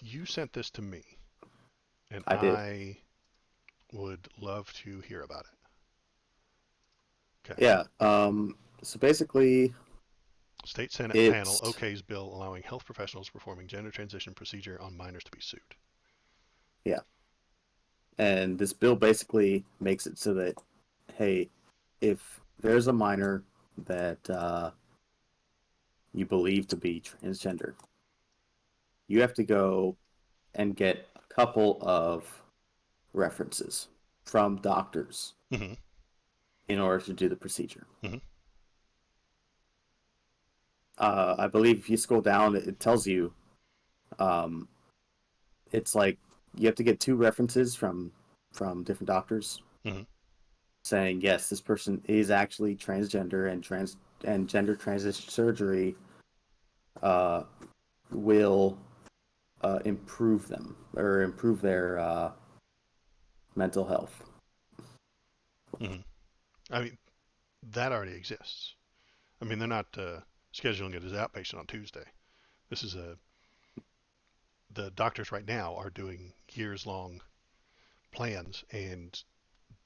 you sent this to me, and I did. I would love to hear about it. Okay. Yeah. So basically, State Senate panel it's okays bill allowing health professionals performing gender transition procedure on minors to be sued. yeah, and this bill basically makes it so that, hey, if there's a minor that you believe to be transgender, you have to go and get a couple of references from doctors Mm-hmm. in order to do the procedure. Mm-hmm. I believe if you scroll down, it tells you um, it's like you have to get two references from different doctors Mm-hmm. saying yes, this person is actually transgender and gender transition surgery uh, will improve them or improve their mental health. Mm-hmm. I mean, that already exists. I mean, they're not scheduling it as outpatient on Tuesday. This is the doctors right now are doing years long plans and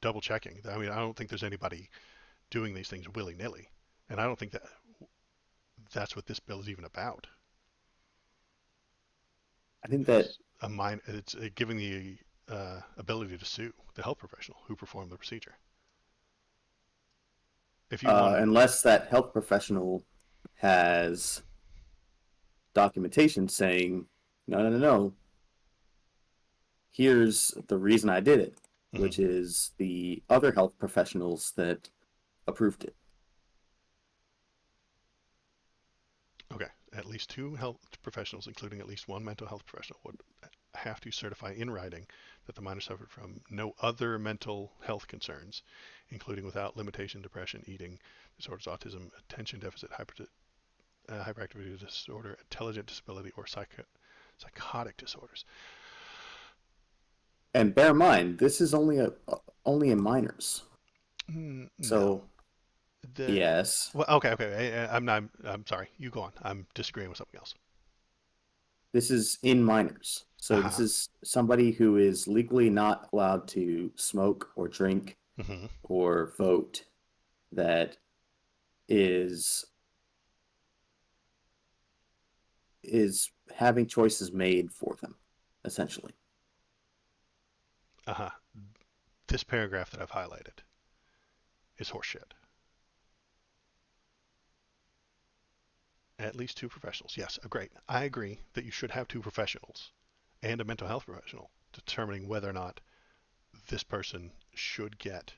double checking. I mean, I don't think there's anybody doing these things willy nilly, and I don't think that that's what this bill is even about. I think that Is a mind it's giving the ability to sue the health professional who performed the procedure. If you want to, unless that health professional has documentation saying no, no, no, no, here's the reason I did it, mm-hmm. which is the other health professionals that approved it. Okay, at least two health professionals, including at least one mental health professional, would have to certify in writing that the minor suffered from no other mental health concerns, including without limitation depression, eating disorders, autism, attention deficit hyperactivity disorder, intelligent disability, or psychotic disorders. And bear in mind, this is only in minors. No. So The yes, well, okay. I'm not. I'm sorry. You go on. I'm disagreeing with something else. this is in minors. So this Uh-huh. is somebody who is legally not allowed to smoke or drink Mm-hmm. or vote that is is having choices made for them, essentially. Uh-huh. This paragraph that I've highlighted is horseshit. At least two professionals. Yes, great. I agree that you should have two professionals and a mental health professional determining whether or not this person should get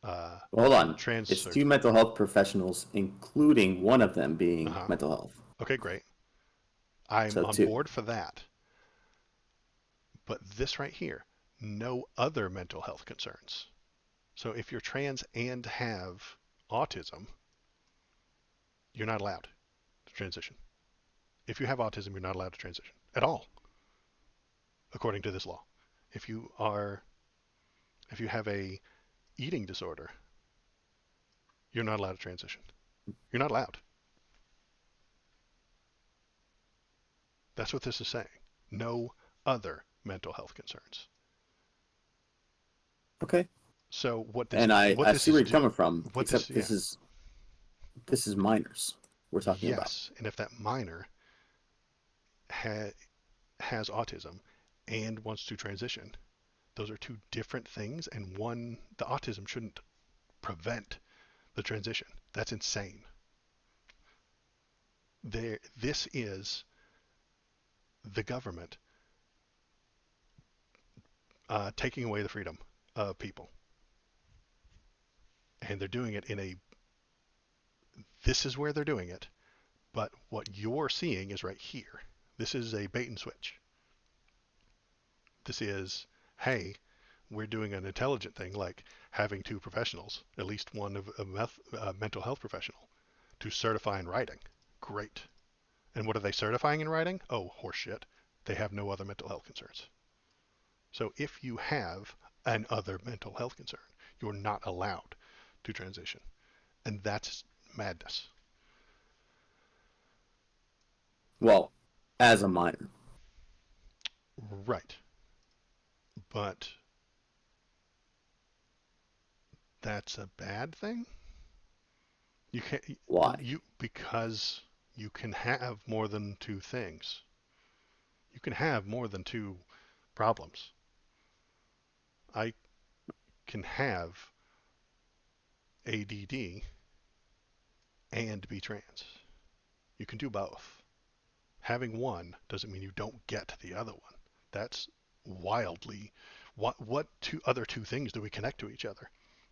Well, hold on. trans It's two surgery. mental health professionals, including one of them being Uh-huh. mental health. Okay, great. I'm So on two. board for that. But this right here, no other mental health concerns. So if you're trans and have autism, you're not allowed to transition. If you have autism, you're not allowed to transition at all, according to this law. If you are, if you have a eating disorder, you're not allowed to transition. You're not allowed. That's what this is saying. No other mental health concerns. Okay. So And what I this see is where you're do coming from, what this except yeah this is minors we're talking about. yes, and if that minor ha- has autism and wants to transition, those are two different things, and one the autism shouldn't prevent the transition. That's insane. This is the government taking away the freedom of people, and they're doing it in a. This is where they're doing it, but what you're seeing is right here. This is a bait and switch. This is, hey, we're doing an intelligent thing like having two professionals, at least one of a mental health professional, to certify in writing. Great. And what are they certifying in writing? Oh, horseshit. They have no other mental health concerns. So if you have an other mental health concern, you're not allowed to transition. And that's madness. Well, as a minor. Right. But that's a bad thing? You can't Why? you because you can have more than two things. You can have more than two problems. I can have ADD and be trans. You can do both. Having one doesn't mean you don't get the other one. That's wildly what two things do we connect to each other?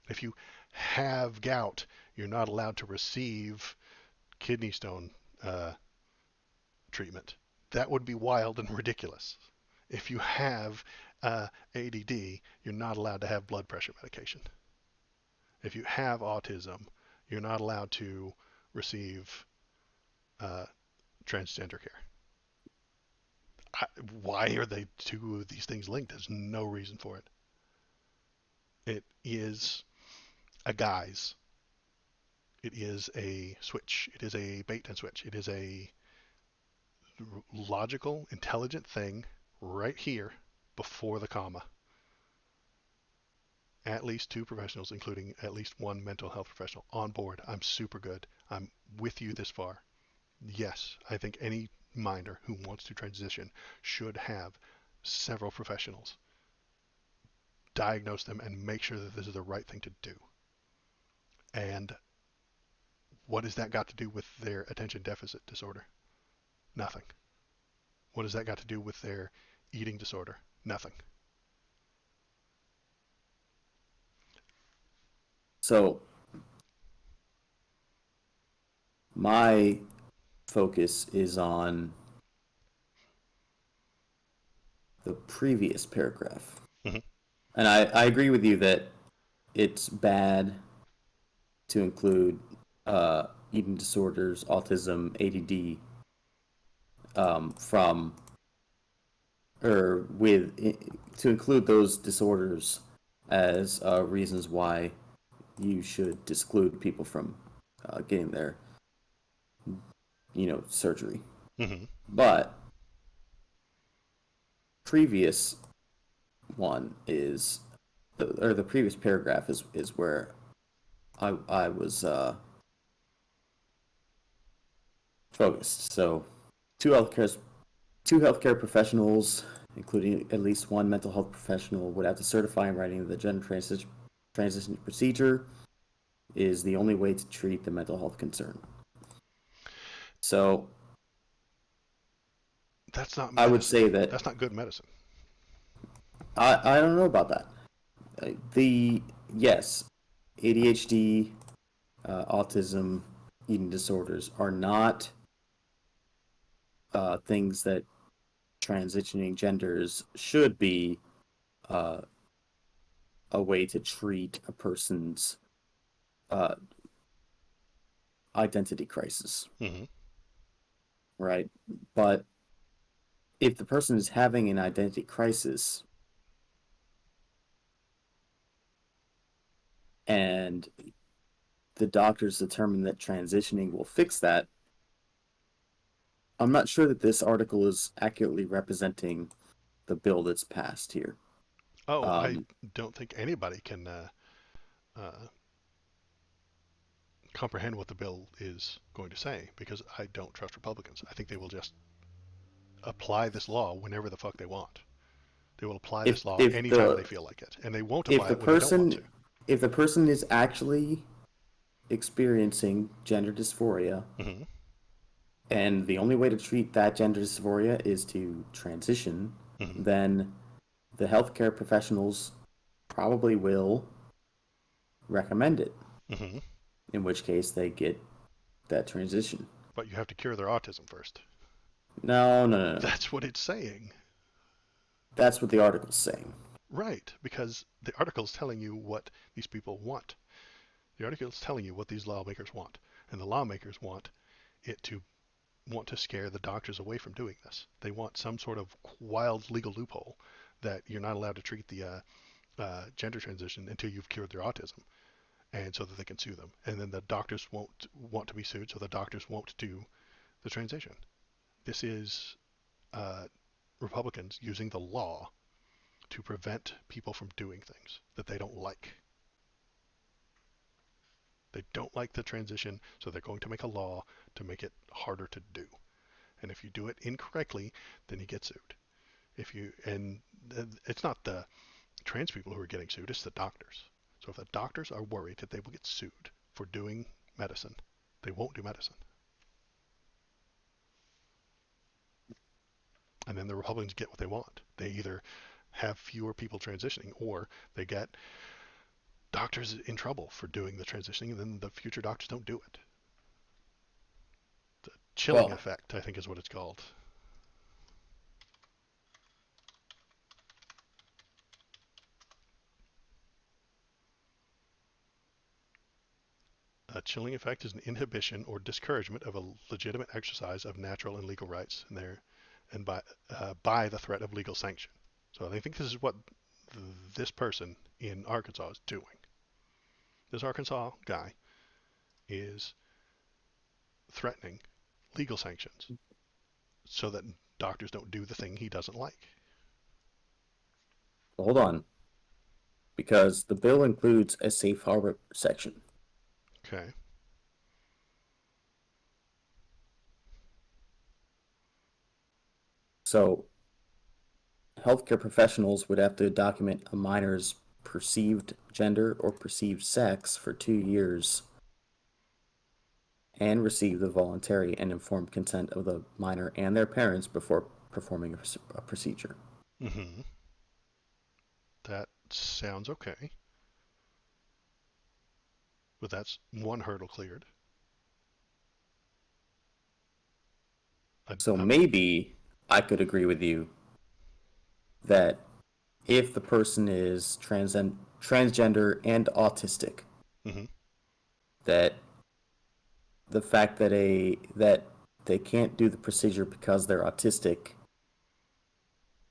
If you have gout, you're not allowed to receive kidney stone uh, treatment. That would be wild and ridiculous. If you have ADD, you're not allowed to have blood pressure medication. If you have autism, you're not allowed to receive uh, transgender care. Why are they two of these things linked? There's no reason for it. It is a guise. It is a switch. It is a bait and switch. It is a logical, intelligent thing right here before the comma. At least two professionals, including at least one mental health professional, on board. I'm super good. I'm with you this far. Yes, I think any minor who wants to transition should have several professionals diagnose them and make sure that this is the right thing to do. And what has that got to do with their attention deficit disorder? Nothing. What has that got to do with their eating disorder? Nothing. So my focus is on the previous paragraph. Mm-hmm. And I agree with you that it's bad to include eating disorders, autism, ADD from or with to include those disorders as reasons why you should exclude people from getting their surgery. Mm-hmm. But previous one is the previous paragraph is where I was focused. So two healthcare two healthcare professionals, including at least one mental health professional, would have to certify in writing the gender transition procedure is the only way to treat the mental health concern. So That's not I would medicine. say that That's not good medicine. I don't know about that. The yes, ADHD, autism, eating disorders are not things that transitioning genders should be uh, a way to treat a person's uh, identity crisis, Mm-hmm. right? But if the person is having an identity crisis and the doctors determine that transitioning will fix that, I'm not sure that this article is accurately representing the bill that's passed here. Oh, I Um, don't think anybody can uh, comprehend what the bill is going to say because I don't trust Republicans. I think they will just apply this law whenever the fuck they want. They will apply if this law if anytime they the feel like it, and they won't if apply the it when they don't want to. person if the person is actually experiencing gender dysphoria, Mm-hmm. and the only way to treat that gender dysphoria is to transition, Mm-hmm. then the healthcare professionals probably will recommend it, Mm-hmm. in which case they get that transition. But you have to cure their autism first. No, no, no, no. That's what it's saying. That's what the article's saying. Right, because the article is telling you what these people want. The article is telling you what these lawmakers want. And the lawmakers want to scare the doctors away from doing this. They want some sort of wild legal loophole that you're not allowed to treat the gender transition until you've cured their autism, and so that they can sue them. And then the doctors won't want to be sued, so the doctors won't do the transition. This is uh, Republicans using the law to prevent people from doing things that they don't like. They don't like the transition, so they're going to make a law to make it harder to do. And if you do it incorrectly, then you get sued. If you and It's not the trans people who are getting sued, it's the doctors. So if the doctors are worried that they will get sued for doing medicine, they won't do medicine. And then the Republicans get what they want. They either have fewer people transitioning, or they get doctors in trouble for doing the transitioning, and then the future doctors don't do it. The chilling Well, effect, I think, is what it's called. A chilling effect is an inhibition or discouragement of a legitimate exercise of natural and legal rights, and by the threat of legal sanction. So I think this is what this person in Arkansas is doing. This Arkansas guy is threatening legal sanctions so that doctors don't do the thing he doesn't like. hold on, because the bill includes a safe harbor section. Okay. So healthcare professionals would have to document a minor's perceived gender or perceived sex for 2 years and receive the voluntary and informed consent of the minor and their parents before performing a procedure. Mm-hmm. That sounds okay, but that's one hurdle cleared. I, So I, maybe I could agree with you that if the person is transgender and autistic, mm-hmm. that the fact that they can't do the procedure because they're autistic,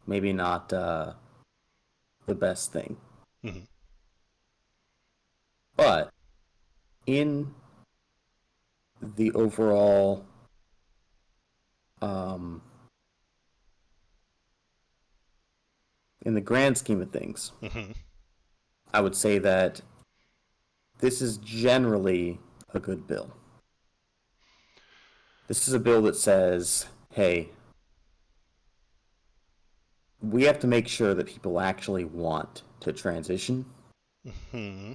maybe not the best thing. Mm-hmm. But in the overall um, in the grand scheme of things, Mm-hmm. I would say that this is generally a good bill. This is a bill that says, hey, we have to make sure that people actually want to transition Mm-hmm.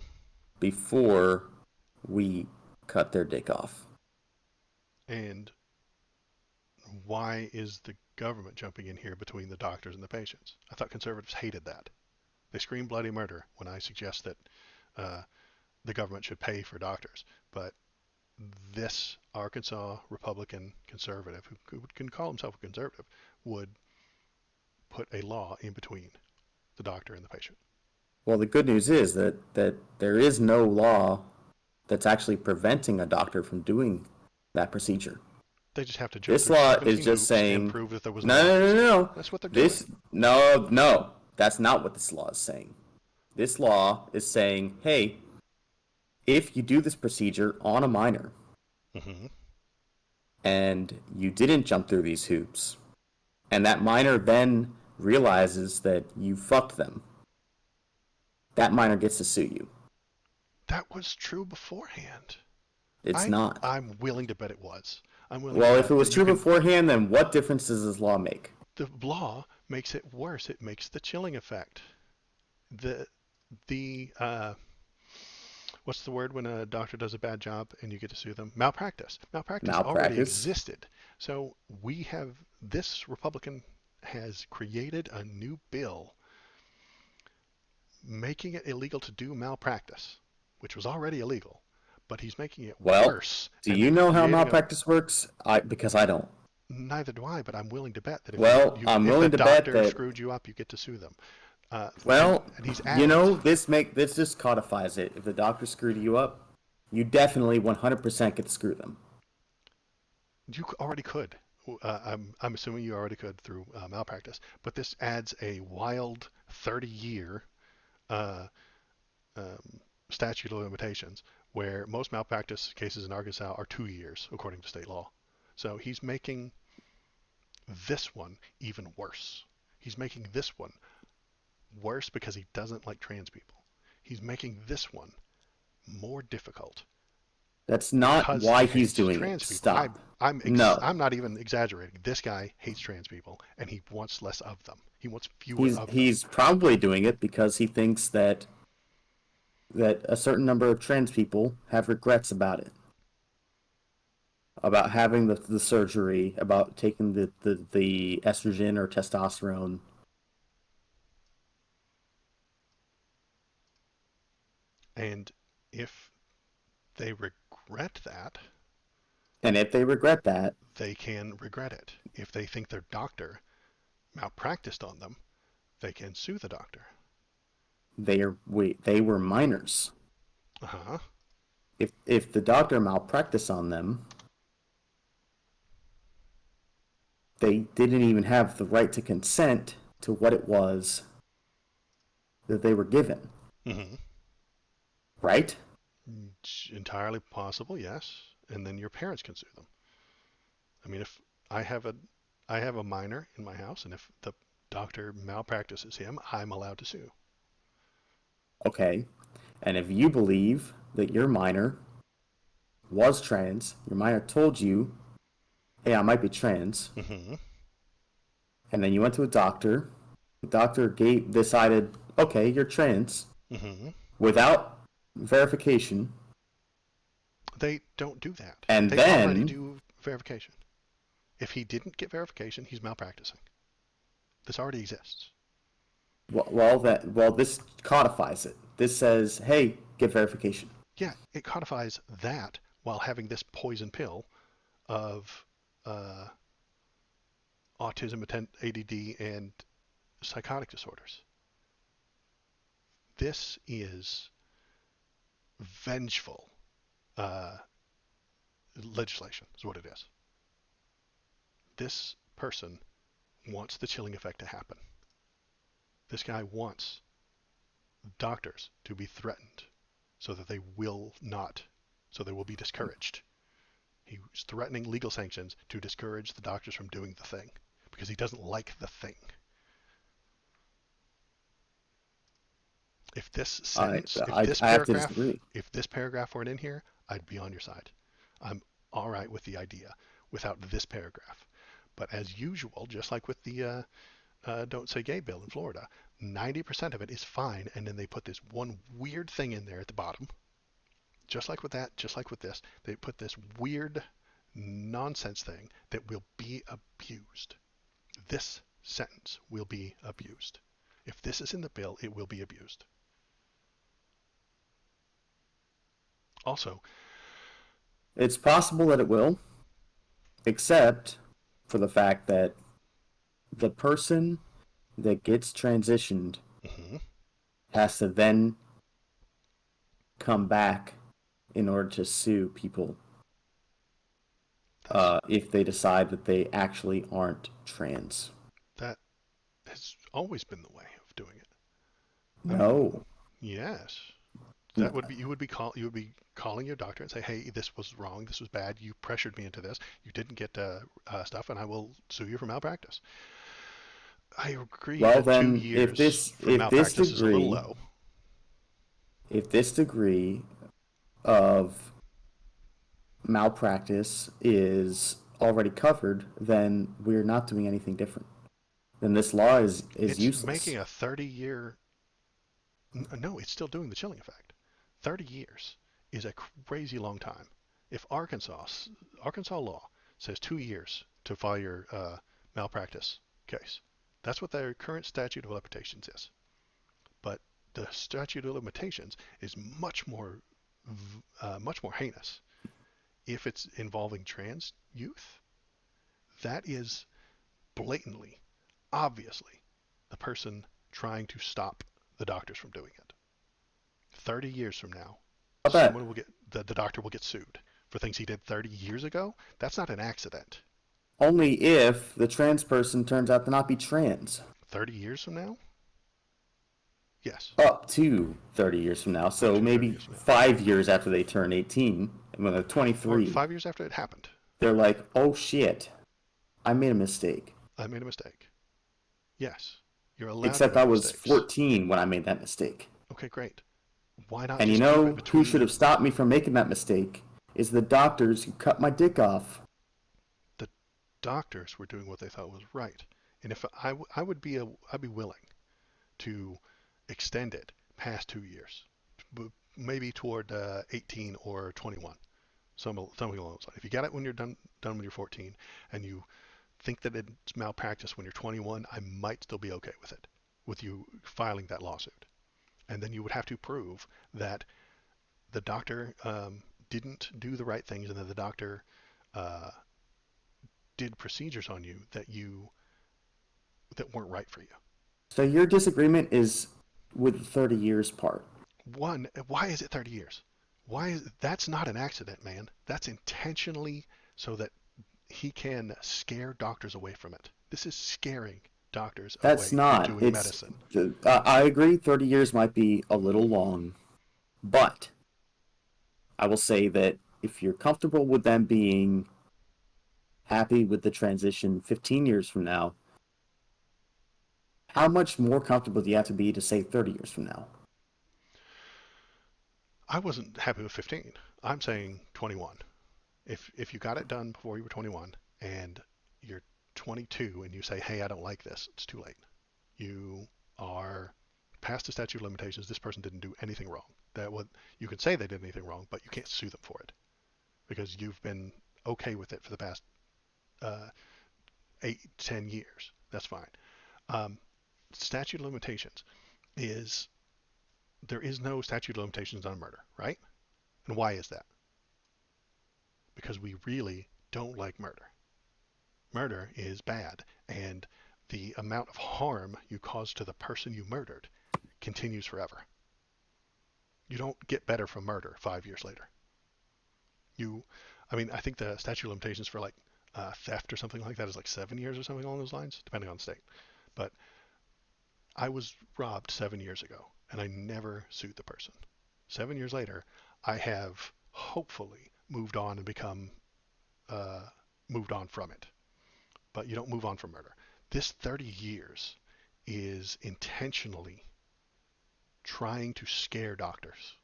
before we cut their dick off. And why is the government jumping in here between the doctors and the patients? I thought conservatives hated that. They scream bloody murder when I suggest that uh, the government should pay for doctors. But this Arkansas Republican conservative, who can call himself a conservative, would put a law in between the doctor and the patient. Well, the good news is that there is no law that's actually preventing a doctor from doing that procedure. They just have to jump This through law is 17 just hoops and saying, prove that there was no no, no, no, no, autism. no. That's what they're doing. This, no, no, that's not what this law is saying. This law is saying, hey, if you do this procedure on a minor Mm-hmm. and you didn't jump through these hoops, and that minor then realizes that you fucked them, that minor gets to sue you. That was true beforehand. It's not. I'm willing to bet it was. I'm willing to Well, if it bet was that you true can. beforehand, then what difference does this law make? The law makes it worse. It makes the chilling effect. The the What's the word when a doctor does a bad job and you get to sue them? Malpractice. Malpractice already Malpractice. existed. So we have this Republican has created a new bill making it illegal to do malpractice, which was already illegal, but he's making it Well, worse do and you know how creating a. malpractice works? Because I don't. Neither do I, but I'm willing to bet that Well, I'm if a willing to bet doctor that. screwed you up, you get to sue them. Well, And he's adding. this just codifies it. If the doctor screwed you up, you definitely 100% get to screw them. You already could. I'm assuming you already could through malpractice, but this adds a wild 30-year uh, um, statute of limitations, where most malpractice cases in Arkansas are 2 years, according to state law. So he's making this one even worse. He's making this one worse because he doesn't like trans people. He's making this one more difficult That's not because why he he's hates doing it. trans people. Stop. No. I'm not even exaggerating. This guy hates trans people, and he wants less of them. He wants fewer He's of them. he's probably doing it because he thinks that a certain number of trans people have regrets about it. About having the surgery, about taking the estrogen or testosterone. And if they regret that, And if they regret that, they can regret it. If they think their doctor malpracticed on them, they can sue the doctor. they were minors. Uh-huh. If the doctor malpracticed on them, they didn't even have the right to consent to what it was that they were given. Mm-hmm. Right? It's entirely possible, yes. And then your parents can sue them. I mean, if I have a I have a minor in my house, and if the doctor malpractices him, I'm allowed to sue. Okay. And if you believe that your minor was trans, your minor told you, hey, I might be trans, Mm-hmm. and then you went to a doctor, the doctor decided, okay, you're trans, Mm-hmm. without verification, They don't do that. and They already then, do verification. If he didn't get verification, he's malpracticing. This already exists. this codifies it. This says, hey, get verification. Yeah, it codifies that while having this poison pill of uh, autism, ADD, and psychotic disorders. This is vengeful uh, legislation, is what it is. This person wants the chilling effect to happen. This guy wants doctors to be threatened so that they will not, so they will be discouraged. He's threatening legal sanctions to discourage the doctors from doing the thing because he doesn't like the thing. If this I, sentence, if I, this I have to paragraph, disagree. if this paragraph weren't in here, I'd be on your side. I'm all right with the idea without this paragraph. But as usual, just like with the Don't Say Gay bill in Florida, 90% of it is fine, and then they put this one weird thing in there at the bottom. Just like with that, just like with this, they put this weird nonsense thing that will be abused. This sentence will be abused. If this is in the bill, it will be abused. Also, It's possible that it will, except for the fact that the person that gets transitioned mhm, has to then come back in order to sue people that's if they decide that they actually aren't trans. that has always been the way of doing it. I mean, No, yes, that no. would be you would be calling your doctor and say, hey, this was wrong, this was bad, you pressured me into this, you didn't get stuff, and I will sue you for malpractice. I agree Well, that two then, years for malpractice is a little low. if this degree of malpractice is already covered, then we're not doing anything different. Then this law is It's making useless. a 30-year. No, it's still doing the chilling effect. 30 years is a crazy long time. If Arkansas law says 2 years to file your malpractice case, that's what their current statute of limitations is. But the statute of limitations is much more heinous. If it's involving trans youth, that is blatantly, obviously, the person trying to stop the doctors from doing it. 30 years from now, How about someone will get the doctor will get sued for things he did 30 years ago. That's not an accident. only if the trans person turns out to not be trans? 30 years from now? Yes. Up to 30 years from now. Up So to 30 maybe years from now. 5 years after they turn 18, and when they're Or 23, 5 years after it happened. they're like, oh shit, I made a mistake. I made a mistake. Yes, you're allowed to Except I make was mistakes. 14 when I made that mistake. Okay, great. Why not And you just keep it know who should between have stopped me from making that mistake? Is the doctors who cut my dick off. the doctors were doing what they thought was right? And if I would be I'd be willing to extend it past 2 years, maybe toward 18 or 21, something along those lines. If you got it when you're done when you're 14, and you think that it's malpractice when you're 21, I might still be okay with it, with you filing that lawsuit. And then you would have to prove that the doctor didn't do the right things, and that the doctor uh, did procedures on you that weren't right for you. So your disagreement is with the 30 years part. One, why is it 30 years? Why is that's not an accident, man? That's intentionally so that he can scare doctors away from it. This is scaring doctors That's away from not. doing It's. medicine. I agree. 30 years might be a little long, but I will say that if you're comfortable with them being happy with the transition 15 years from now, how much more comfortable do you have to be to say 30 years from now? I wasn't happy with 15. I'm saying 21. If you got it done before you were 21 and you're 22 and you say, "Hey, I don't like this," it's too late. You are past the statute of limitations. This person didn't do anything wrong. That what you can say they did anything wrong, but you can't sue them for it because you've been okay with it for the past uh, 8, 10 years. That's fine. Um, statute of limitations is there is no statute of limitations on murder, right? And why is that? Because we really don't like murder. Murder is bad, and the amount of harm you cause to the person you murdered continues forever. You don't get better from murder 5 years later. You, I mean, I think the statute of limitations for like theft or something like that is like 7 years or something along those lines, depending on the state. But I was robbed 7 years ago, and I never sued the person. 7 years later, I have hopefully moved on and become uh, moved on from it. But you don't move on from murder. This 30 years is intentionally trying to scare doctors.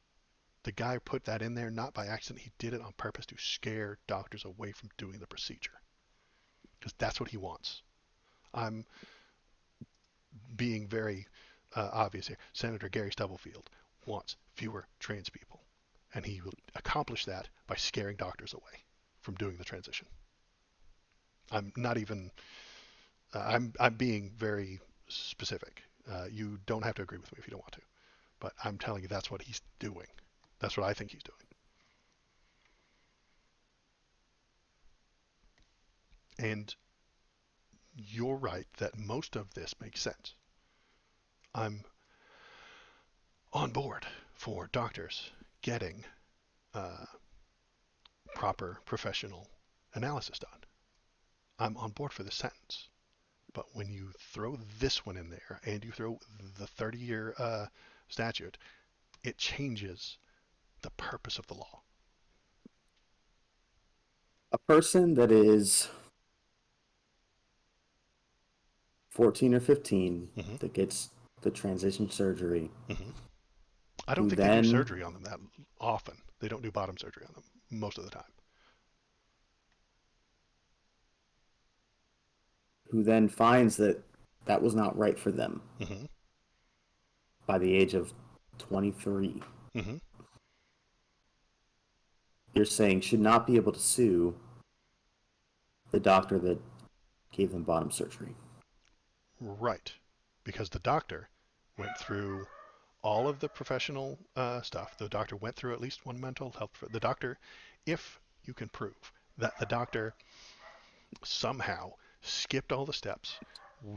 The guy put that in there not by accident. He did it on purpose to scare doctors away from doing the procedure because that's what he wants. I'm being very obvious here. Senator Gary Stubblefield wants fewer trans people, and he will accomplish that by scaring doctors away from doing the transition. I'm not even. I'm being very specific. You don't have to agree with me if you don't want to, but I'm telling you that's what he's doing. That's what I think he's doing. And you're right that most of this makes sense. I'm on board for doctors getting uh, proper professional analysis done. I'm on board for this sentence. But when you throw this one in there and you throw the 30-year statute, it changes the purpose of the law. A person that is 14 or 15 Hmm. that gets the transition surgery, Hmm. I don't who think they do then surgery on them that often. They don't do bottom surgery on them most of the time. who then finds that that was not right for them Hmm. by the age of 23, Hmm. you're saying should not be able to sue the doctor that gave them bottom surgery. Right. Because the doctor went through all of the professional stuff. The doctor went through at least one mental health. The doctor, if you can prove that the doctor somehow skipped all the steps,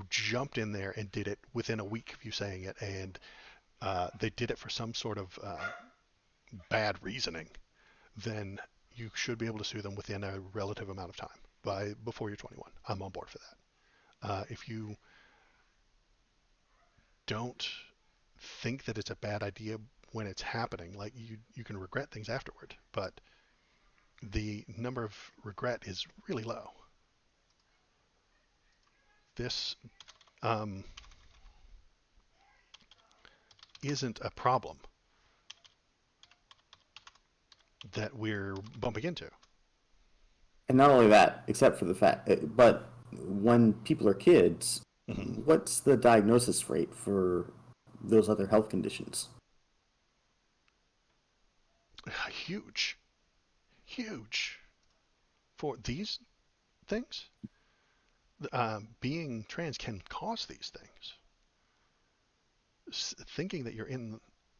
jumped in there and did it within a week of you saying it, and they did it for some sort of bad reasoning, then you should be able to sue them within a relative amount of time by before you're 21. I'm on board for that. If you don't think that it's a bad idea when it's happening, like you can regret things afterward, but the number of regret is really low. this um, isn't a problem that we're bumping into. And not only that, except for the fact, but when people are kids, Hmm. what's the diagnosis rate for those other health conditions? Huge, huge for these things. Being trans can cause these things. Thinking that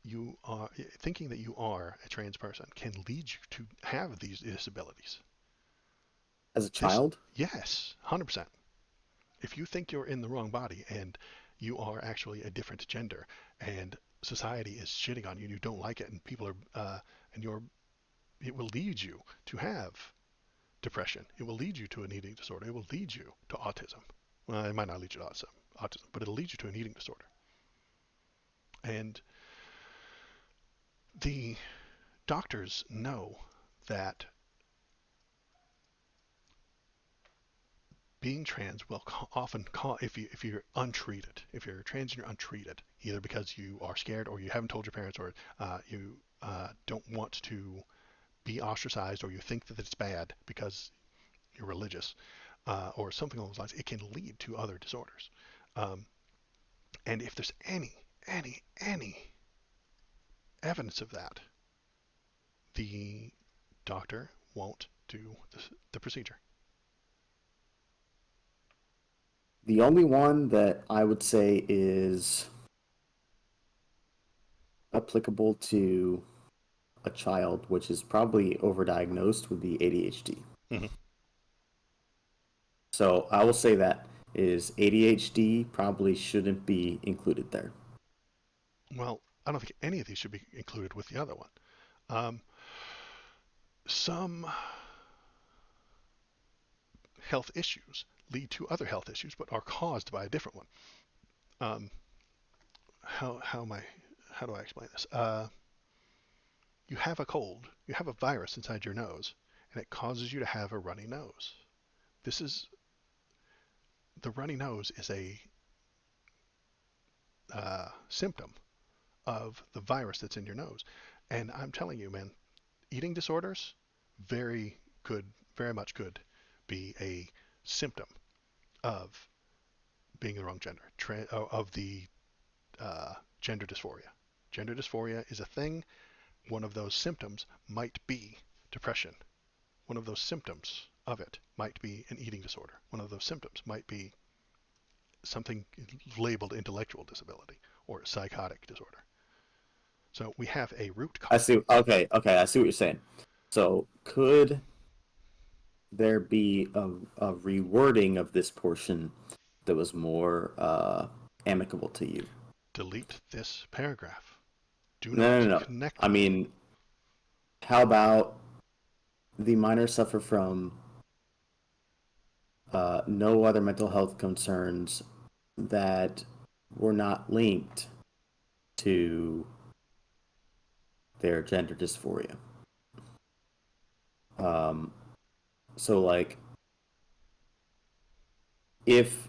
you are thinking that you are a trans person can lead you to have these disabilities. As a This, child? yes, 100%. If you think you're in the wrong body and you are actually a different gender, and society is shitting on you and you don't like it, and people are and you're it will lead you to have depression. It will lead you to an eating disorder. It will lead you to autism. Well, it might not lead you to autism, but it'll lead you to an eating disorder. And the doctors know that being trans will often cause, if you're untreated, if you're trans and you're untreated, either because you are scared or you haven't told your parents or you don't want to be ostracized or you think that it's bad because you're religious or something along those lines, it can lead to other disorders. Um, and if there's any evidence of that, the doctor won't do the procedure. The only one that I would say is applicable to a child, which is probably overdiagnosed, would be ADHD. Hmm. So I will say that is ADHD probably shouldn't be included there. Well, I don't think any of these should be included with the other one. Um, some health issues lead to other health issues, but are caused by a different one. Um, how am I? How do I explain this? You have a cold, you have a virus inside your nose, and it causes you to have a runny nose. This is the runny nose is a symptom of the virus that's in your nose. And I'm telling you, man, eating disorders very could very much could be a symptom of being the wrong gender, of the gender dysphoria. Gender dysphoria is a thing. One of those symptoms might be depression. One of those symptoms of it might be an eating disorder. One of those symptoms might be something labeled intellectual disability or psychotic disorder. So we have a root I cause. see. Okay, okay, I see what you're saying. So could there be a rewording of this portion that was more amicable to you? Delete this paragraph. Do No, not no, no. connect I them. mean, how about the minors suffer from no other mental health concerns that were not linked to their gender dysphoria? Um, so, like, if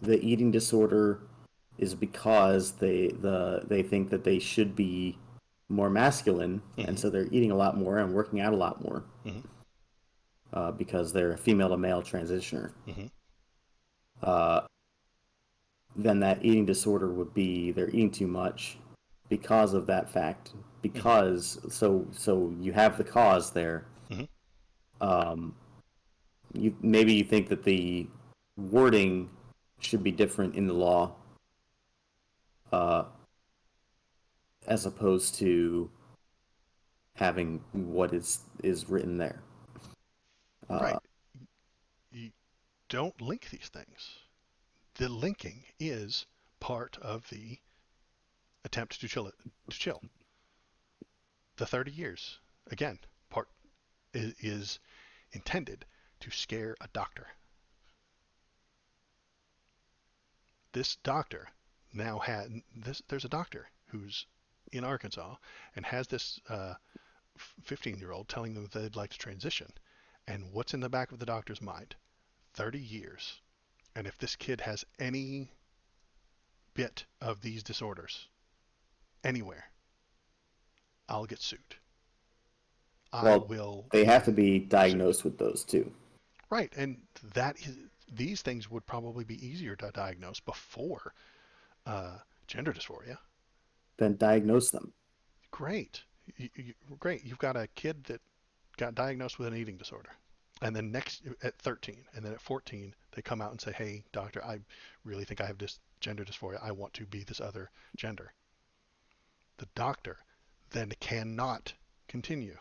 the eating disorder is because they think that they should be more masculine, and Mm-hmm. so they're eating a lot more and working out a lot more Mm-hmm. because they're a female to male transitioner. Mm-hmm. Uh, then that eating disorder would be they're eating too much because of that fact. Mm-hmm. Because so you have the cause there. Mm-hmm. Um, you maybe you think that the wording should be different in the law uh, as opposed to having what is written there. Uh, Right. You don't link these things. The linking is part of the attempt to chill it to chill. The 30 years, again, part is intended to scare a doctor. This doctor now had this. There's a doctor who's in Arkansas and has this 15-year-old telling them that they'd like to transition. And what's in the back of the doctor's mind? 30 years And if this kid has any bit of these disorders anywhere, I'll get sued. I Well, will they have to be be sued. diagnosed with those too. Right, and that is, these things would probably be easier to diagnose before uh, gender dysphoria. Then diagnose them. Great, great. You've got a kid that got diagnosed with an eating disorder, and then next at 13, and then at 14, they come out and say, "Hey, doctor, I really think I have this gender dysphoria. I want to be this other gender." The doctor then cannot continue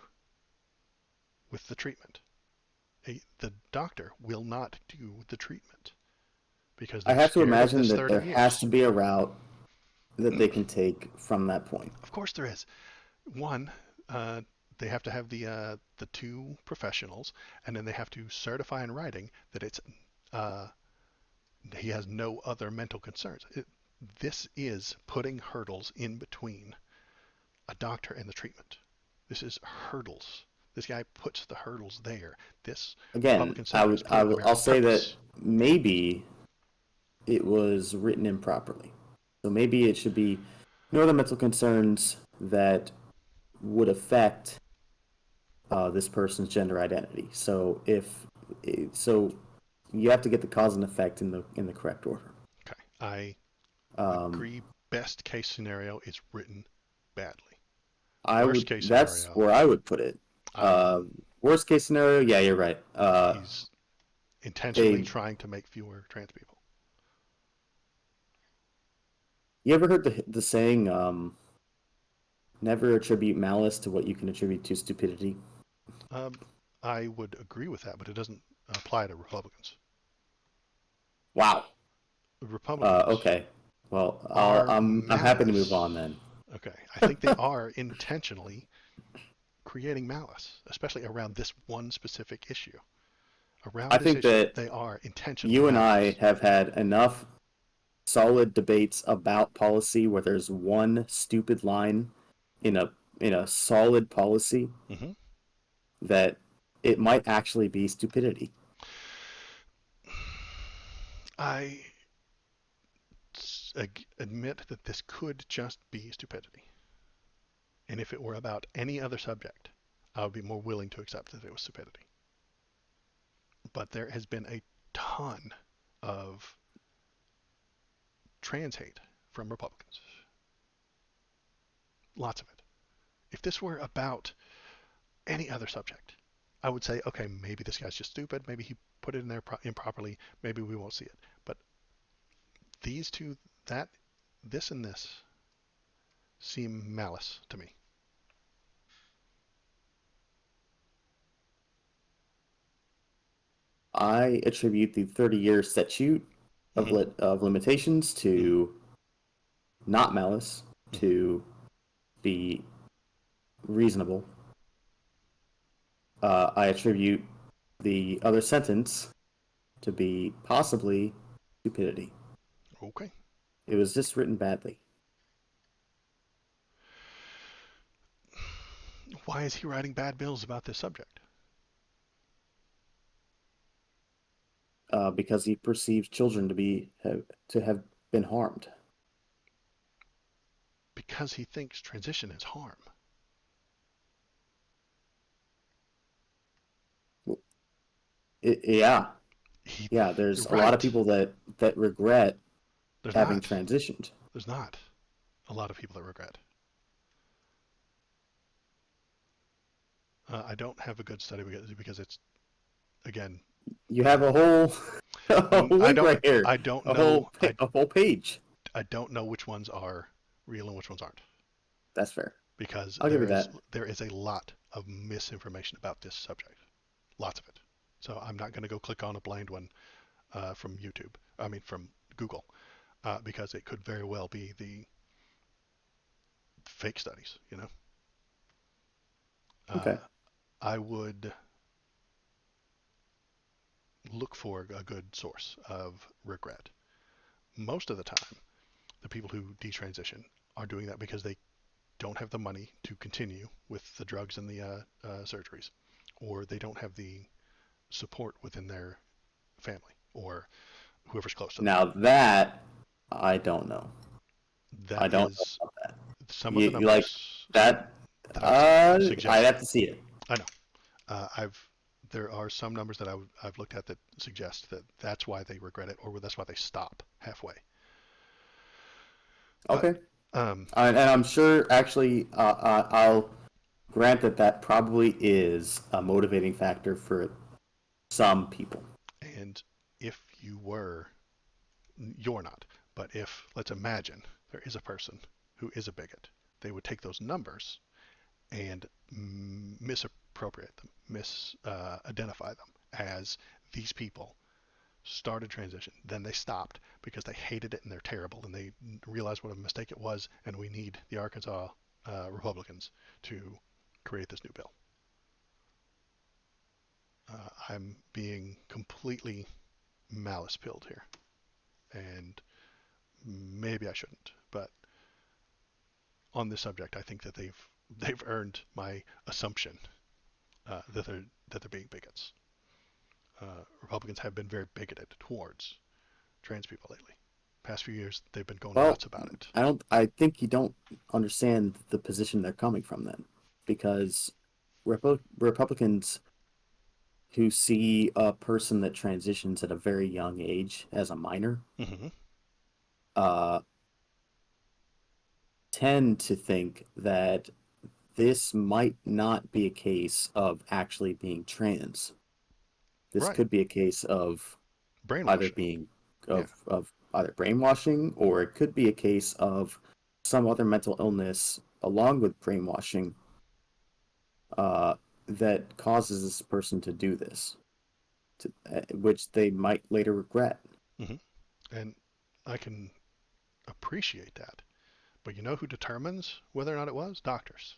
with the treatment. The doctor will not do the treatment because I they're have to scared of imagine this that 30 there has years. to be a route that they can take from that point. Of course there is. One, uh, they have to have the two professionals, and then they have to certify in writing that it's uh, he has no other mental concerns. This is putting hurdles in between a doctor and the treatment. This is hurdles. This guy puts the hurdles there. This Again, Republican senator is putting them there I'll on say that purpose. maybe it was written improperly. So maybe it should be no other mental concerns that would affect this person's gender identity. So you have to get the cause and effect in the correct order. Okay, I Um, agree. Best case scenario is written badly. I Worst would. case That's scenario, where I would put it. I Worst case scenario, yeah, you're right. he's intentionally They. trying to make fewer trans people. You ever heard the saying, "Never attribute malice to what you can attribute to stupidity"? Um, I would agree with that, but it doesn't apply to Republicans. Wow. Republicans Okay. Well, are I'm happy to move malice. on then. Okay, I think they are intentionally creating malice, especially around this one specific issue. I Around this think issue, that they are intentionally you and I malice. have had enough solid debates about policy where there's one stupid line in a solid policy Hmm. that it might actually be stupidity. I admit that this could just be stupidity. And if it were about any other subject, I would be more willing to accept that it was stupidity. But there has been a ton of trans hate from Republicans. Lots of it. If this were about any other subject, I would say, okay, maybe this guy's just stupid. Maybe he put it in there improperly. Maybe we won't see it. But these two, that, this and this, seem malice to me. I attribute the 30-year statute Hmm. of limitations Hmm. to not malice, Hmm. to be reasonable. I attribute the other sentence to be possibly stupidity. Okay. It was just written badly. Why is he writing bad bills about this subject? Because he perceives children to have been harmed. Because he thinks transition is harm. Yeah, He, yeah. There's you're a lot of right. people that regret There's having not. transitioned. There's not a lot of people that regret. I don't have a good study because it's again. You have Uh, a whole a whole I link don't. right here, I don't know. a whole page. I don't know which ones are real and which ones aren't That's fair. because I'll give you that. there is a lot of misinformation about this subject. Lots of it. So I'm not going to go click on a blind one from YouTube. I mean from Google because it could very well be the fake studies. You know. Okay. Uh, I would look for a good source of regret. Most of the time, the people who detransition are doing that because they don't have the money to continue with the drugs and the surgeries, or they don't have the support within their family, or whoever's close to them. Now that I don't know. I That don't know is about that. some of the Like numbers that. that I've I'd suggest. have to see it. I know. I've there are some numbers that I've looked at that suggest that that's why they regret it, or that's why they stop halfway. But Okay. um, And I'm sure, actually, I'll grant that that probably is a motivating factor for some people. and if you were, you're not. But if let's imagine there is a person who is a bigot, they would take those numbers and misappropriate them, misidentify them as these people started transition, then they stopped because they hated it and they're terrible and they realized what a mistake it was, and we need the Arkansas Republicans to create this new bill. I'm being completely malice pilled here, and maybe I shouldn't, but on this subject, I think that they've earned my assumption that they're being bigots. Republicans have been very bigoted towards trans people lately. Past few years, they've been going Well, nuts about it. I don't. I think you don't understand the position they're coming from then, because Republicans who see a person that transitions at a very young age as a minor Mm-hmm. uh, tend to think that this might not be a case of actually being trans. This Right. could be a case of either Brainwashing. being Yeah. of either brainwashing, or it could be a case of some other mental illness along with brainwashing uh, that causes this person to do this, which they might later regret. Mm-hmm. And I can appreciate that. But you know who determines whether or not it was? Doctors.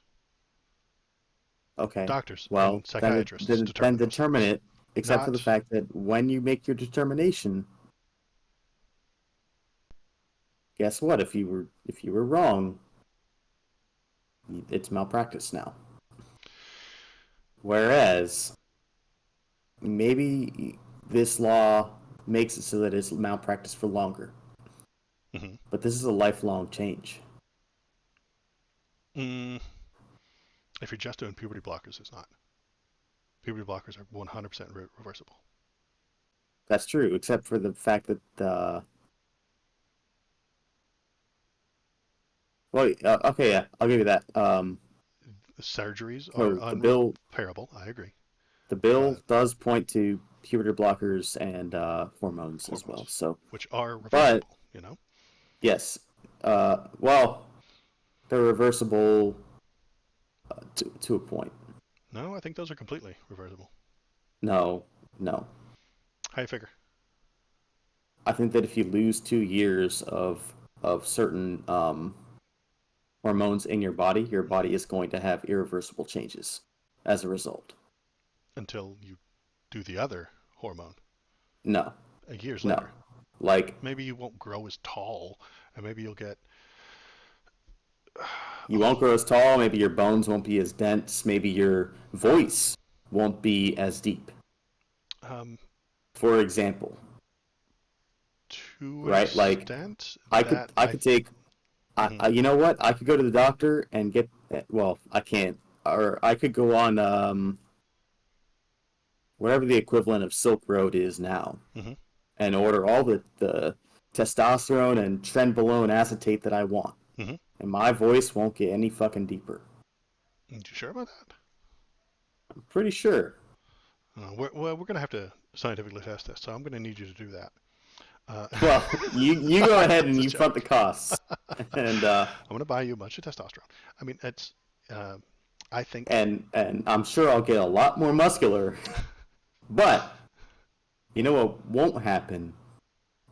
Okay, Doctors well and psychiatrists then determine those determine things. it, except for the Not, fact that when you make your determination, guess what? If you were wrong, it's malpractice now. Whereas maybe this law makes it so that it's malpractice for longer, mm-hmm. but this is a lifelong change. mm, if you're just doing puberty blockers, it's not. Puberty blockers are 100% reversible. That's true, except for the fact that well, okay, yeah, I'll give you that. The surgeries are So unrepairable. I agree. the bill But does point to puberty blockers and hormones as well. hormones, So, which are but reversible, you know? yes, well, they're reversible to a point. No, I think those are completely reversible. No, no. How you figure? I think that if you lose 2 years of certain hormones in your Mm-hmm. body is going to have irreversible changes as a result. Until you do the other hormone No, years no. later. Like, Maybe you won't grow as tall, and maybe you'll get. you won't grow as tall, maybe your bones won't be as dense, maybe your voice won't be as deep. Um, For example, to an right? Like, extent, that I could take mhm. you know what? I could go to the doctor and get, well, I can't, or I could go on whatever the equivalent of Silk Road is now Mhm. and order all the testosterone and trenbolone acetate that I want. Mhm. And my voice won't get any fucking deeper. You sure about that? I'm pretty sure. We're going to have to scientifically test this, so I'm going to need you to do that. Uh, Well, you go ahead and it's a you front the joke. costs. And I'm going to buy you a bunch of testosterone. I mean, it's. Uh, I think. and I'm sure I'll get a lot more muscular. But you know what won't happen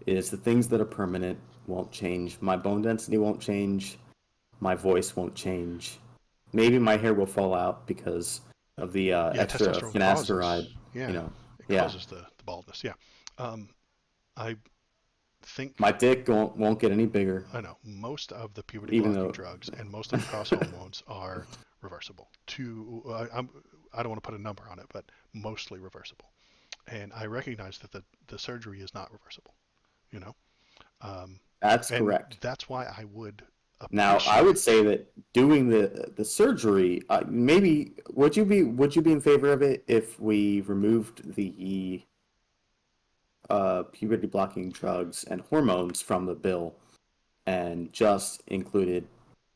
is the things that are permanent won't change. My bone density won't change. My voice won't change. Maybe my hair will fall out because of the Yeah, extra testosterone causes. finasteride. You Yeah, know, it yeah. causes the baldness. Yeah. Um, I think My dick won't get any bigger, I know most of the puberty even blocking though. drugs and most of the cross hormones are reversible. I don't want to put a number on it, but mostly reversible. And I recognize that the surgery is not reversible. You know, um, That's and correct. that's why I would Now, I would appreciate. say that doing the surgery, maybe would you be in favor of it if we removed the puberty blocking drugs and hormones from the bill and just included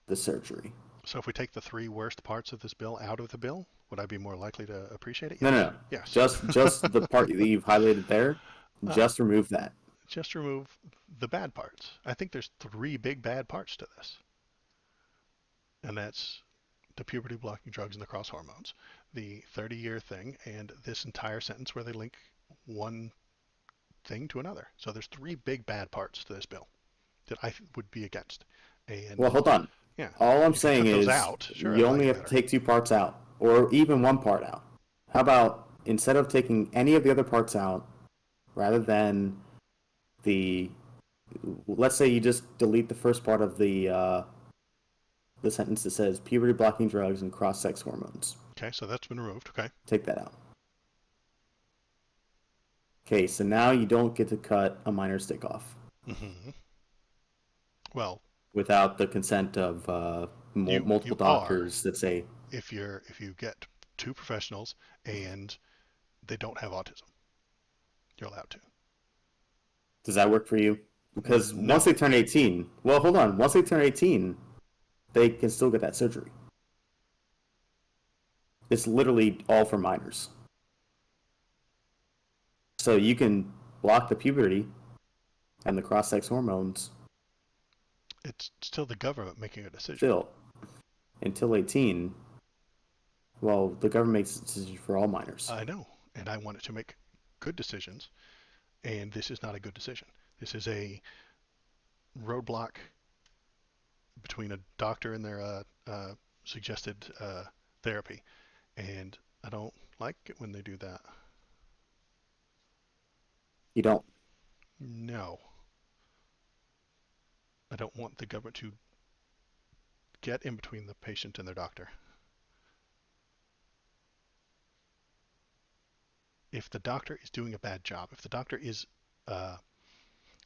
the surgery? So if we take the three worst parts of this bill out of the bill, would I be more likely to appreciate it? No, no, Yes. no. Yes. Just the part that you've highlighted there. uh, Just remove that. just remove the bad parts. I think there's three big bad parts to this, and that's the puberty blocking drugs and the cross hormones, the 30-year thing, and this entire sentence where they link one thing to another. So there's three big bad parts to this bill that I would be against. Well, And hold on. yeah, All I'm if you saying took those is out, sure, you I'd like only it have to better. take two parts out, or even one part out. How about instead of taking any of the other parts out, rather than the, let's say you just delete the first part of the sentence that says puberty blocking drugs and cross sex hormones. Okay, so that's been removed. Okay. Take that out. Okay, so now you don't get to cut a minor stick off hmm Well, without the consent of you multiple are doctors that say, if you get two professionals and they don't have autism, you're allowed to. does that work for you? Because once they No. turn 18, well, hold on. Once they turn 18, they can still get that surgery. It's literally all for minors. So you can block the puberty and the cross sex hormones It's still the government making a decision. still until 18. Well, the government makes a decision for all minors. I know, and I wanted to make good decisions, and this is not a good decision. This is a roadblock between a doctor and their suggested therapy, and I don't like it when they do that. You don't. No, I don't want the government to get in between the patient and their doctor. If the doctor is doing a bad job, if the doctor is uh,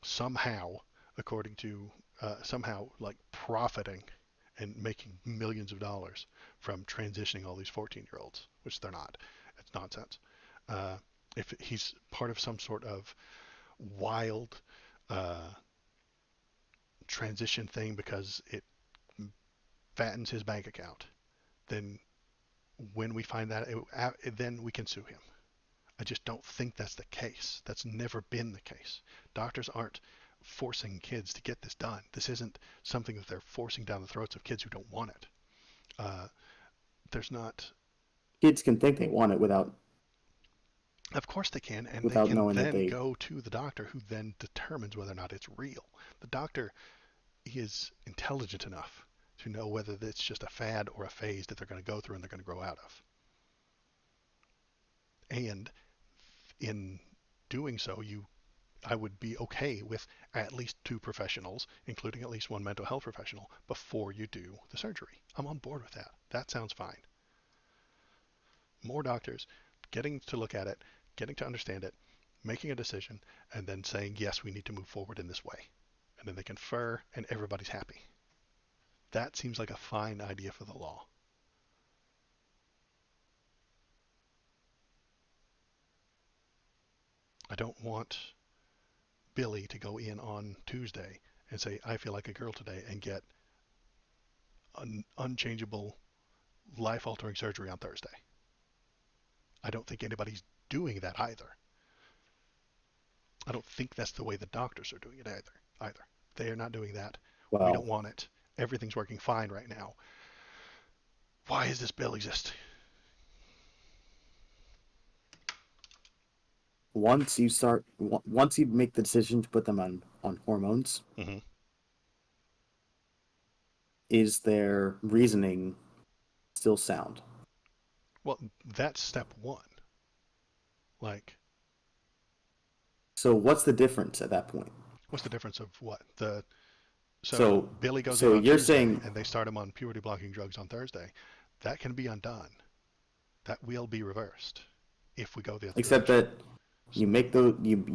somehow, according to somehow like profiting and making millions of dollars from transitioning all these 14-year-olds, which they're not, it's nonsense. Uh, if he's part of some sort of wild uh, transition thing because it fattens his bank account, then when we find that, then we can sue him. I just don't think that's the case. That's never been the case. Doctors aren't forcing kids to get this done. This isn't something that they're forcing down the throats of kids who don't want it. Uh, there's not. Kids can think they want it Of course they can, and they without can knowing that then they. go to the doctor, who then determines whether or not it's real. The doctor is intelligent enough to know whether it's just a fad or a phase that they're going to go through and they're going to grow out of. And in doing so, I would be okay with at least two professionals, including at least one mental health professional, before you do the surgery. I'm on board with that. That sounds fine. More doctors getting to look at it, getting to understand it, making a decision, and then saying, yes, we need to move forward in this way. And then they confer, and everybody's happy. That seems like a fine idea for the law. I don't want Billy to go in on Tuesday and say, I feel like a girl today, and get an unchangeable, life altering surgery on Thursday. I don't think anybody's doing that either. I don't think that's the way the doctors are doing it either. They are not doing that. We don't Well, want it. Everything's working fine right now. Why does this bill exist? once you make the decision to put them on hormones, hmm is their reasoning still sound? Well, that's step one. Like, So what's the difference at that point? what's the difference of what? So So Billy goes in so on you're Tuesday saying, and they start him on puberty blocking drugs on Thursday. That can be undone. That will be reversed if we go the other except direction. that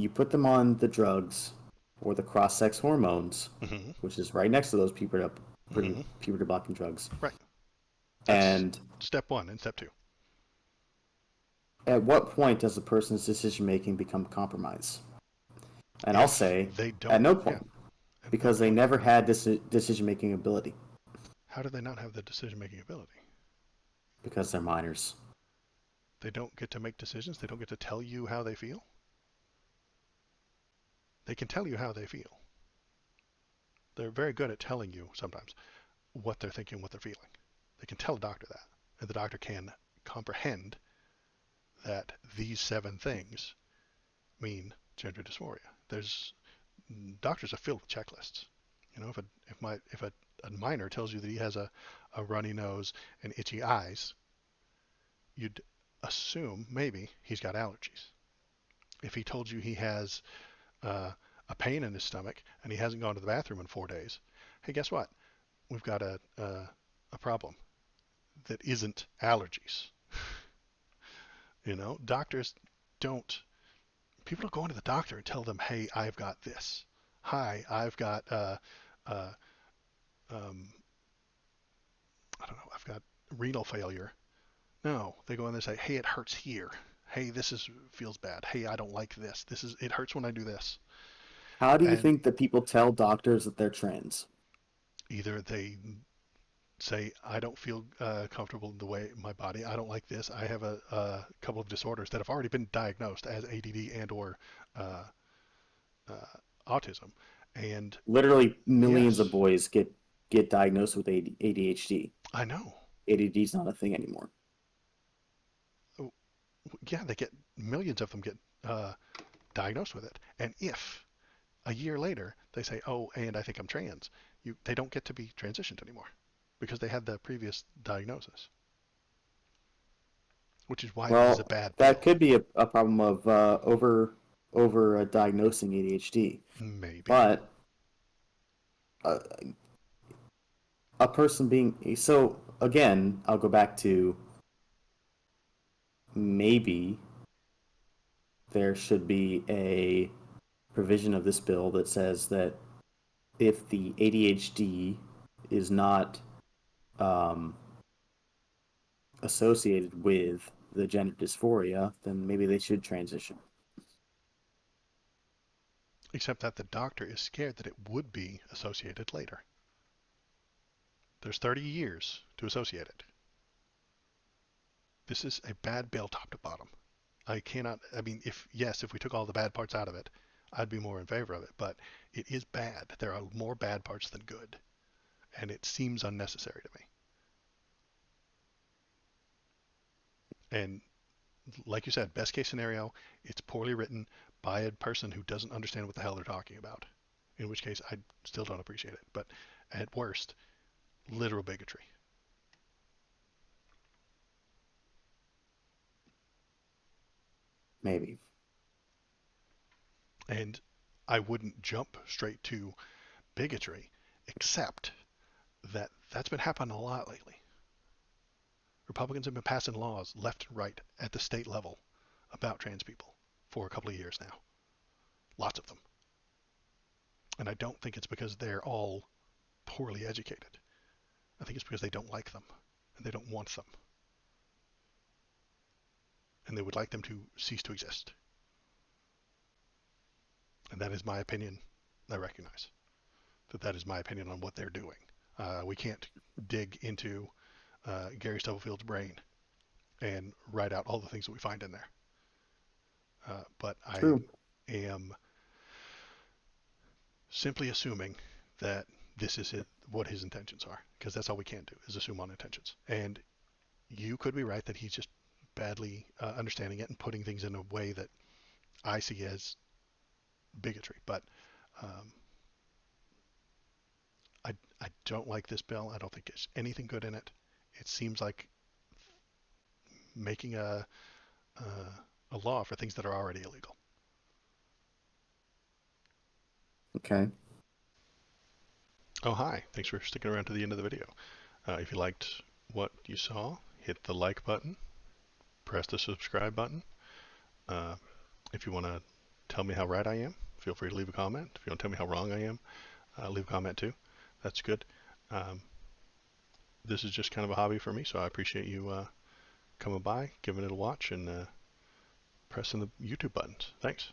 you put them on the drugs, or the cross-sex hormones, Mm-hmm. which is right next to those Mm-hmm. puberty blocking drugs. Right. That's And step one and step two. at what point does a person's decision making become compromised? And I'll If say, they at don't, no yeah, point, at no because they point. never had this decision making ability, How do they not have the decision-making ability? because they're minors. They don't get to make decisions. They don't get to tell you how they feel. They can tell you how they feel. They're very good at telling you sometimes what they're thinking, what they're feeling. They can tell the doctor that, and the doctor can comprehend that these 7 things mean gender dysphoria. There's doctors are filled with checklists. You know, if a minor tells you that he has a runny nose and itchy eyes, you'd assume maybe he's got allergies. If he told you he has uh, a pain in his stomach and he hasn't gone to the bathroom in 4 days, hey, guess what? We've got a problem that isn't allergies. You know, doctors don't. People don't go into the doctor and tell them, "Hey, I've got this. Hi, I've got uh, um, I don't know, I've got renal failure." No, they go in there and say, "Hey, it hurts here. Hey, this is feels bad. Hey, I don't like this. This is it hurts when I do this." How do you And think that people tell doctors that they're trans? either they say, "I don't feel comfortable in the way my body. I don't like this. I have a couple of disorders that have already been diagnosed as ADD and or uh, autism." And Literally, millions of yes, boys get diagnosed with ADHD. I know. ADD is not a thing anymore. Oh, yeah, they get millions of them get diagnosed with it. And if a year later they say, "Oh, and I think I'm trans," they don't get to be transitioned anymore because they had the previous diagnosis, which is why this is a Well, bad that bill. could be a problem of over diagnosing ADHD. Maybe. But uh, a person being so again, I'll go back to maybe there should be a provision of this bill that says that if the ADHD is not um, associated with the gender dysphoria, then maybe they should transition. Except that the doctor is scared that it would be associated later. There's 30 years to associate it. This is a bad bill top to bottom. I cannot, I mean, if we took all the bad parts out of it, I'd be more in favor of it, but it is bad. There are more bad parts than good, and it seems unnecessary to me. And like you said, best case scenario, it's poorly written by a person who doesn't understand what the hell they're talking about, in which case I still don't appreciate it. But at worst, literal bigotry. Maybe. And I wouldn't jump straight to bigotry, except that that's been happening a lot lately. Republicans have been passing laws left and right at the state level about trans people for a couple of years now. Lots of them. And I don't think it's because they're all poorly educated. I think it's because they don't like them and they don't want them. And they would like them to cease to exist. And that is my opinion. I recognize that that is my opinion on what they're doing. We can't dig into Gary Stubblefield's brain and write out all the things that we find in there. But I True. am simply assuming that this is what his intentions are, because that's all we can do is assume on intentions. And you could be right that he's just badly understanding it and putting things in a way that I see as bigotry. But um, I, I don't like this bill. I don't think there's anything good in it. It seems like making a law for things that are already illegal. Okay. Oh, hi. Thanks for sticking around to the end of the video. If you liked what you saw, hit the like button, press the subscribe button. Uh, if you want to tell me how right I am, feel free to leave a comment. If you want to tell me how wrong I am, leave a comment too. That's good. Um, this is just kind of a hobby for me, so I appreciate you coming by, giving it a watch, and pressing the YouTube buttons. Thanks.